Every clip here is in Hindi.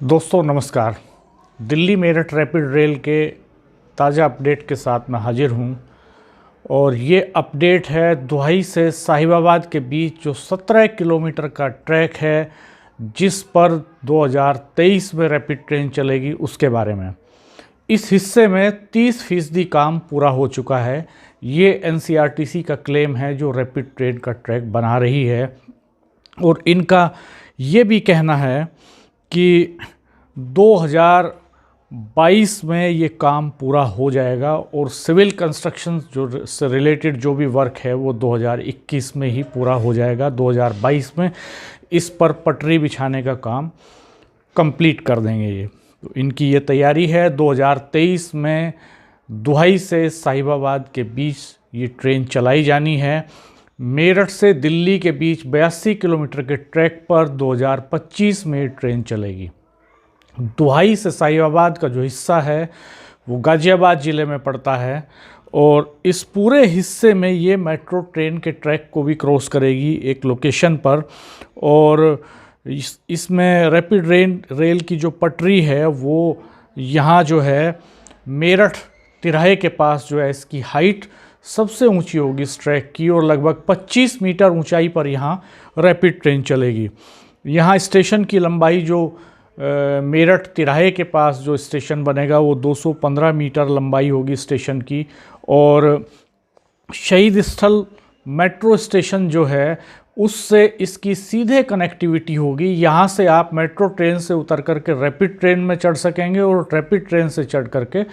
दोस्तों नमस्कार। दिल्ली मेरठ रैपिड रेल के ताज़ा अपडेट के साथ मैं हाजिर हूं और ये अपडेट है दुहाई से साहिबाबाद के बीच जो 17 किलोमीटर का ट्रैक है जिस पर 2023 में रैपिड ट्रेन चलेगी उसके बारे में। इस हिस्से में 30% काम पूरा हो चुका है। ये एनसीआरटीसी का क्लेम है जो रैपिड ट्रेन का ट्रैक बना रही है और इनका ये भी कहना है कि 2022 में ये काम पूरा हो जाएगा और सिविल कंस्ट्रक्शन जो से रिलेटेड जो भी वर्क है वो 2021 में ही पूरा हो जाएगा। 2022 में इस पर पटरी बिछाने का काम कंप्लीट कर देंगे ये। तो इनकी ये तैयारी है। 2023 में दुहाई से साहिबाबाद के बीच ये ट्रेन चलाई जानी है। मेरठ से दिल्ली के बीच 82 किलोमीटर के ट्रैक पर 2025 में ट्रेन चलेगी। दुहाई से साहिबाबाद का जो हिस्सा है वो गाज़ियाबाद ज़िले में पड़ता है और इस पूरे हिस्से में ये मेट्रो ट्रेन के ट्रैक को भी क्रॉस करेगी एक लोकेशन पर। और इसमें रैपिड रेल की जो पटरी है वो यहाँ जो है मेरठ तिराहे के पास जो है इसकी हाइट सबसे ऊंची होगी इस ट्रैक की और लगभग 25 मीटर ऊंचाई पर यहाँ रैपिड ट्रेन चलेगी। यहाँ स्टेशन की लंबाई जो मेरठ तिराहे के पास जो स्टेशन बनेगा वो 215 मीटर लंबाई होगी स्टेशन की। और शहीद स्थल मेट्रो स्टेशन जो है उससे इसकी सीधे कनेक्टिविटी होगी। यहाँ से आप मेट्रो ट्रेन से उतर करके रैपिड ट्रेन में चढ़ सकेंगे और रैपिड ट्रेन से चढ़ करके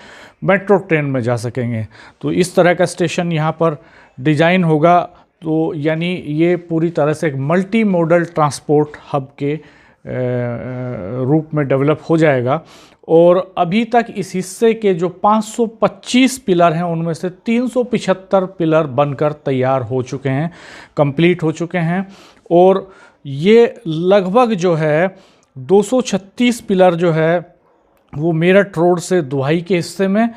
मेट्रो ट्रेन में जा सकेंगे। तो इस तरह का स्टेशन यहाँ पर डिज़ाइन होगा। तो यानी ये पूरी तरह से एक मल्टी मॉडल ट्रांसपोर्ट हब के रूप में डेवलप हो जाएगा। और अभी तक इस हिस्से के जो 525 पिलर हैं उनमें से 375 पिलर बनकर तैयार हो चुके हैं, कंप्लीट हो चुके हैं। और ये लगभग जो है 236 पिलर जो है वो मेरठ रोड से दुहाई के हिस्से में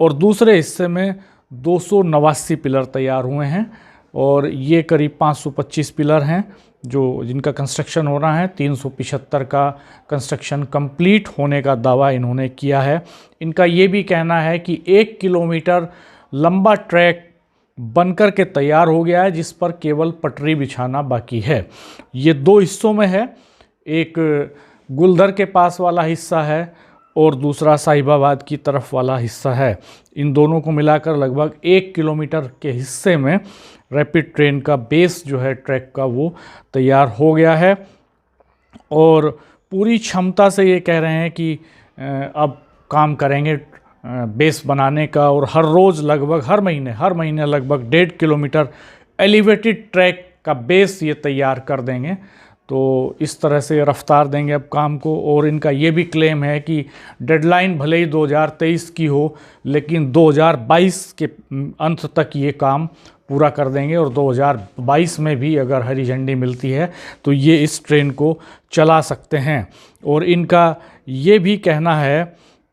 और दूसरे हिस्से में 289 पिलर तैयार हुए हैं। और ये करीब 525 पिलर हैं जो जिनका कंस्ट्रक्शन हो रहा है। 375 का कंस्ट्रक्शन कंप्लीट होने का दावा इन्होंने किया है। इनका ये भी कहना है कि 1 किलोमीटर लंबा ट्रैक बनकर के तैयार हो गया है जिस पर केवल पटरी बिछाना बाकी है। ये दो हिस्सों में है, एक गुलदर के पास वाला हिस्सा है और दूसरा साहिबाबाद की तरफ वाला हिस्सा है। इन दोनों को मिलाकर लगभग 1 किलोमीटर के हिस्से में रैपिड ट्रेन का बेस जो है ट्रैक का वो तैयार हो गया है। और पूरी क्षमता से ये कह रहे हैं कि अब काम करेंगे बेस बनाने का और हर रोज़ लगभग हर महीने लगभग 1.5 किलोमीटर एलिवेटेड ट्रैक का बेस ये तैयार कर देंगे। तो इस तरह से रफ्तार देंगे अब काम को। और इनका ये भी क्लेम है कि डेडलाइन भले ही 2023 की हो लेकिन 2022 के अंत तक ये काम पूरा कर देंगे और 2022 में भी अगर हरी झंडी मिलती है तो ये इस ट्रेन को चला सकते हैं। और इनका ये भी कहना है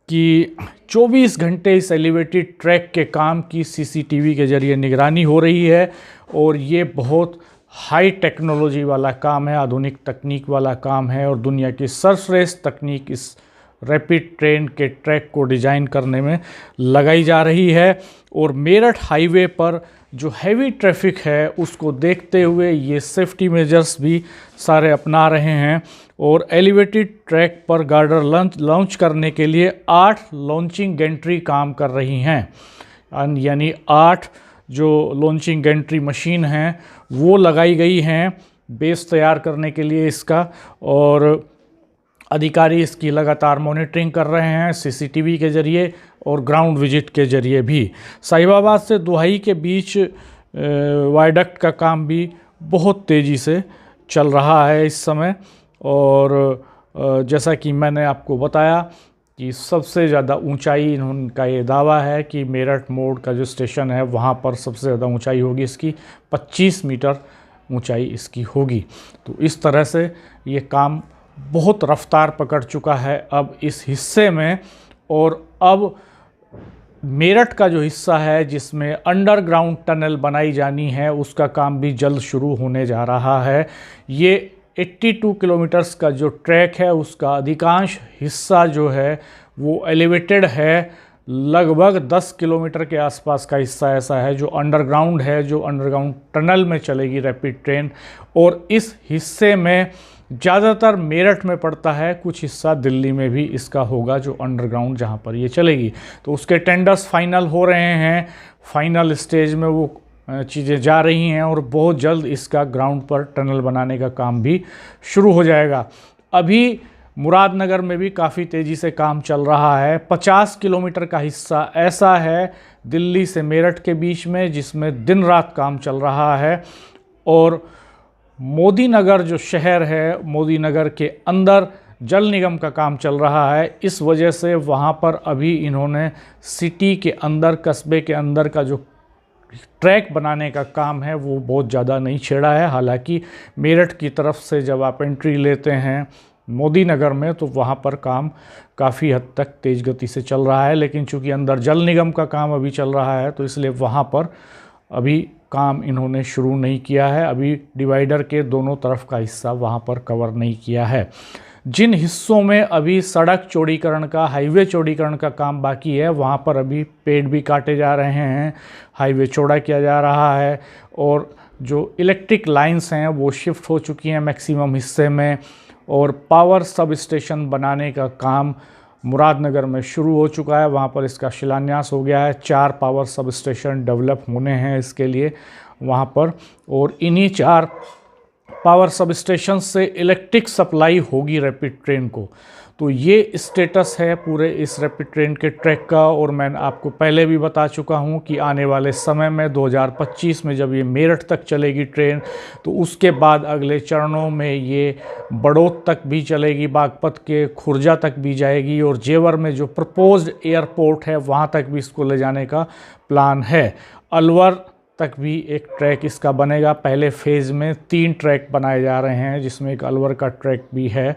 कि 24 घंटे इस एलिवेटेड ट्रैक के काम की सीसीटीवी के ज़रिए निगरानी हो रही है और ये बहुत हाई टेक्नोलॉजी वाला काम है, आधुनिक तकनीक वाला काम है और दुनिया की सर्वश्रेष्ठ तकनीक इस रैपिड ट्रेन के ट्रैक को डिज़ाइन करने में लगाई जा रही है। और मेरठ हाईवे पर जो हैवी ट्रैफिक है उसको देखते हुए ये सेफ्टी मेजर्स भी सारे अपना रहे हैं। और एलिवेटेड ट्रैक पर गार्डर लॉन्च करने के लिए 8 लॉन्चिंग गेंट्री काम कर रही हैं। यानी 8 जो लॉन्चिंग गेंट्री मशीन हैं वो लगाई गई हैं बेस तैयार करने के लिए इसका। और अधिकारी इसकी लगातार मॉनिटरिंग कर रहे हैं सीसीटीवी के ज़रिए और ग्राउंड विजिट के ज़रिए भी। साहिबाबाद से दुहाई के बीच वायडक्ट का काम भी बहुत तेज़ी से चल रहा है इस समय। और जैसा कि मैंने आपको बताया कि सबसे ज़्यादा ऊंचाई इनका ये दावा है कि मेरठ मोड़ का जो स्टेशन है वहाँ पर सबसे ज़्यादा ऊंचाई होगी इसकी, 25 मीटर ऊंचाई इसकी होगी। तो इस तरह से ये काम बहुत रफ्तार पकड़ चुका है अब इस हिस्से में। और अब मेरठ का जो हिस्सा है जिसमें अंडरग्राउंड टनल बनाई जानी है उसका काम भी जल्द शुरू होने जा रहा है। ये 82 किलोमीटर्स का जो ट्रैक है उसका अधिकांश हिस्सा जो है वो एलिवेटेड है। लगभग 10 किलोमीटर के आसपास का हिस्सा ऐसा है जो अंडरग्राउंड है, जो अंडरग्राउंड टनल में चलेगी रैपिड ट्रेन। और इस हिस्से में ज़्यादातर मेरठ में पड़ता है, कुछ हिस्सा दिल्ली में भी इसका होगा जो अंडरग्राउंड जहाँ पर ये चलेगी। तो उसके टेंडर्स फाइनल हो रहे हैं, फाइनल स्टेज में वो चीज़ें जा रही हैं और बहुत जल्द इसका ग्राउंड पर टनल बनाने का काम भी शुरू हो जाएगा। अभी मुरादनगर में भी काफ़ी तेज़ी से काम चल रहा है। 50 किलोमीटर का हिस्सा ऐसा है दिल्ली से मेरठ के बीच में जिसमें दिन रात काम चल रहा है। और मोदी नगर जो शहर है, मोदी नगर के अंदर जल निगम का काम चल रहा है। इस वजह से वहाँ पर अभी इन्होंने सिटी के अंदर, कस्बे के अंदर का जो ट्रैक बनाने का काम है वो बहुत ज़्यादा नहीं छेड़ा है। हालांकि मेरठ की तरफ से जब आप एंट्री लेते हैं मोदी नगर में तो वहाँ पर काम काफ़ी हद तक तेज़ गति से चल रहा है, लेकिन चूंकि अंदर जल निगम का काम अभी चल रहा है तो इसलिए वहाँ पर अभी काम इन्होंने शुरू नहीं किया है। अभी डिवाइडर के दोनों तरफ का हिस्सा वहाँ पर कवर नहीं किया है। जिन हिस्सों में अभी सड़क चौड़ीकरण का, हाईवे चौड़ीकरण का काम बाकी है वहाँ पर अभी पेड़ भी काटे जा रहे हैं, हाईवे चौड़ा किया जा रहा है और जो इलेक्ट्रिक लाइंस हैं वो शिफ्ट हो चुकी हैं मैक्सिमम हिस्से में। और पावर सब स्टेशन बनाने का काम मुरादनगर में शुरू हो चुका है, वहाँ पर इसका शिलान्यास हो गया है। 4 पावर सब स्टेशन डेवलप होने हैं इसके लिए वहाँ पर, और इन्हीं 4 पावर सब स्टेशन से इलेक्ट्रिक सप्लाई होगी रैपिड ट्रेन को। तो ये स्टेटस है पूरे इस रैपिड ट्रेन के ट्रैक का। और मैं आपको पहले भी बता चुका हूँ कि आने वाले समय में 2025 में जब ये मेरठ तक चलेगी ट्रेन तो उसके बाद अगले चरणों में ये बड़ौद तक भी चलेगी, बागपत के खुर्जा तक भी जाएगी और जेवर में जो प्रपोज्ड एयरपोर्ट है वहाँ तक भी इसको ले जाने का प्लान है। अलवर तक भी एक ट्रैक इसका बनेगा। पहले फेज़ में 3 ट्रैक बनाए जा रहे हैं जिसमें एक अलवर का ट्रैक भी है।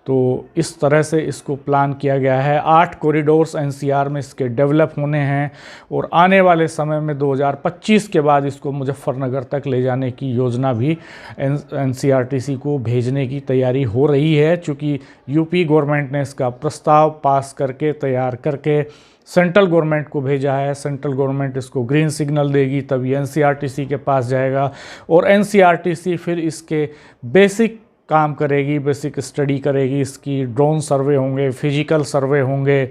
तो इस तरह से इसको प्लान किया गया है। 8 कॉरिडोर्स एनसीआर में इसके डेवलप होने हैं और आने वाले समय में 2025 के बाद इसको मुजफ्फरनगर तक ले जाने की योजना भी एनसीआरटीसी को भेजने की तैयारी हो रही है। चूँकि यूपी गवर्नमेंट ने इसका प्रस्ताव पास करके, तैयार करके सेंट्रल गवर्नमेंट को भेजा है। सेंट्रल गवर्नमेंट इसको ग्रीन सिग्नल देगी तभी एनसीआरटीसी के पास जाएगा और एनसीआरटीसी फिर इसके बेसिक काम करेगी, बेसिक स्टडी करेगी, इसकी ड्रोन सर्वे होंगे, फिजिकल सर्वे होंगे।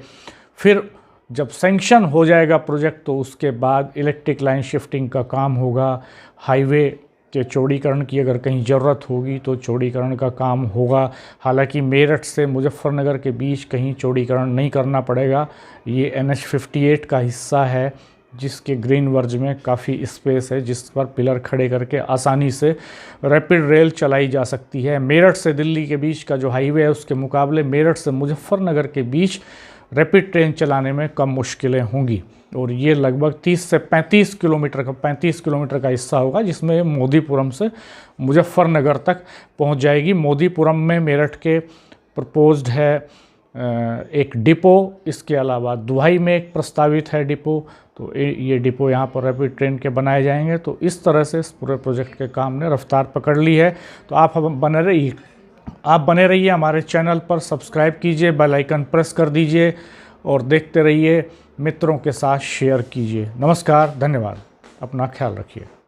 फिर जब सैंक्शन हो जाएगा प्रोजेक्ट तो उसके बाद इलेक्ट्रिक लाइन शिफ्टिंग का काम होगा। हाईवे के चौड़ीकरण की अगर कहीं ज़रूरत होगी तो चौड़ीकरण का काम होगा। हालांकि मेरठ से मुजफ्फरनगर के बीच कहीं चौड़ीकरण नहीं करना पड़ेगा। ये NH-58 का हिस्सा है जिसके ग्रीन वर्ज में काफ़ी स्पेस है जिस पर पिलर खड़े करके आसानी से रैपिड रेल चलाई जा सकती है। मेरठ से दिल्ली के बीच का जो हाईवे है उसके मुकाबले मेरठ से मुजफ्फरनगर के बीच रैपिड ट्रेन चलाने में कम मुश्किलें होंगी। और ये लगभग 30 से 35 किलोमीटर का हिस्सा होगा जिसमें मोदीपुरम से मुजफ्फरनगर तक पहुंच जाएगी। मोदीपुरम में मेरठ के प्रपोज्ड है एक डिपो, इसके अलावा दुहाई में एक प्रस्तावित है डिपो। तो ये डिपो यहाँ पर रैपिड ट्रेन के बनाए जाएंगे। तो इस तरह से इस पूरे प्रोजेक्ट के काम ने रफ्तार पकड़ ली है। तो आप बने रहिए हमारे चैनल पर, सब्सक्राइब कीजिए, बेल आइकन प्रेस कर दीजिए और देखते रहिए, मित्रों के साथ शेयर कीजिए। नमस्कार, धन्यवाद, अपना ख्याल रखिए।